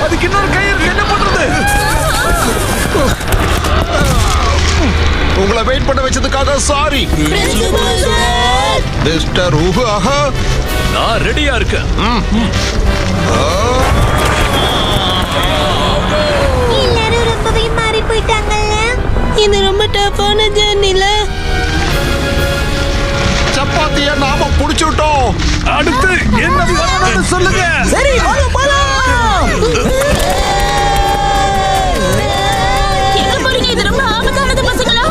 அதுக்கு இன்னொரு கயிறு என்ன பண்றது? உங்களை வெயிட் பண்ண வச்சதுக்காக சாரி மிஸ்டர் ஊஹா. நான் ரெடியா இருக்கேன். எல்லாரும் ரொம்பவே மாறி போயிட்டாங்கல்ல. இது ரொம்ப டஃப்பான ஜர்னில. சப்பாத்திய நாம புடிச்சுட்டோம். அடுத்து என்ன பண்ணணும்னு சொல்லுங்க. சரி போலாம். எங்க போறீங்க? இது ரொம்ப ஆபத்தானது பசங்களா.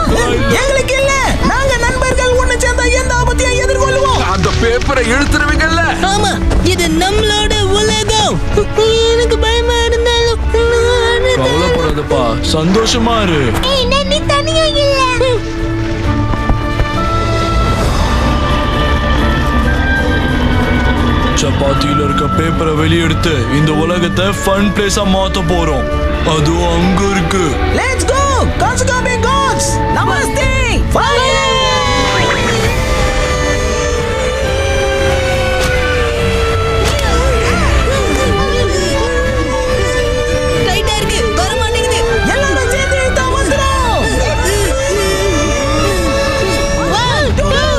எங்களுக்கு இல்ல, நாங்க நண்பர்கள் ஒண்ணு சேர்ந்தா எந்த ஆபத்தையும் எதிர்கொள்வோம். அந்த பேப்பரை இழுத்துருவீங்கல்ல. ஆமா, இது நம்மளோட உலகம். எனக்கு பயமா இருந்தாலும் கவலைப்படாதப்பா, சந்தோஷமா இரு. நீ தனியா இல்ல. சப்பாத்தியில இருக்க பேப்பரை வெளியெடுத்து இந்த உலகத்தை ஃபன் பிளேஸா மாத்த போறோம். அதுவும் அங்க இருக்கு. லெட்ஸ் கோ காசுகாபே காட்ஸ். நமஸ்தே. ஃபயர். டைட்டா இருக்கு, வர மாட்டேங்குது. எல்லாரும் சேர்ந்து இழுத்தா வந்துரும். 1 2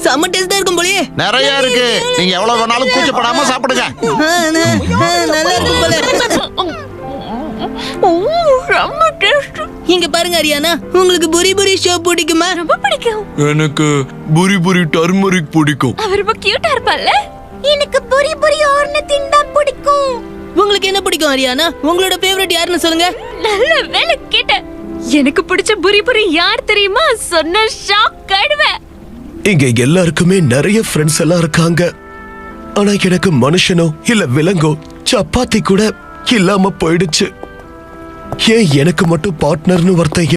செம்ம டேஸ்டா இருக்கும் போலயே. நிறைய இருக்கு, நீங்க எவ்வளவு வேணாலும் கூச்சப்படாம சாப்பிடுங்க. நல்லா இருக்கும் போல. ரொம்ப டேஸ்ட். இங்க பாருங்க அரியானா, உங்களுக்கு புரி புரி ஷோ பிடிக்குமா? ரொம்ப பிடிக்கும். எனக்கு புரி புரி டர்மரிக் பிடிக்கும். அவர் ரொம்ப கியூட்டா இருப்பார்ல. எனக்கு புரி புரி ஆர்ன திண்டா பிடிக்கும். உங்களுக்கு என்ன பிடிக்கும் அரியானா? உங்களோட ஃபேவரட் யாருன்னு சொல்லுங்க. நல்ல வேலை கேட்ட. எனக்கு பிடிச்ச புரி புரி யார் தெரியுமா? சொன்ன ஷாக் ஆயிடுவேன். இங்க எல்லாருக்குமே நிறைய ஃப்ரெண்ட்ஸ் எல்லாம் இருக்காங்க. ஆனா எனக்கு மனுஷனோ இல்ல விலங்கோ சப்பாத்தி கூட இல்லாம போயிடுச்சு. ஏன் எனக்கு மட்டும் பார்ட்னர்னு ஒருத்தன்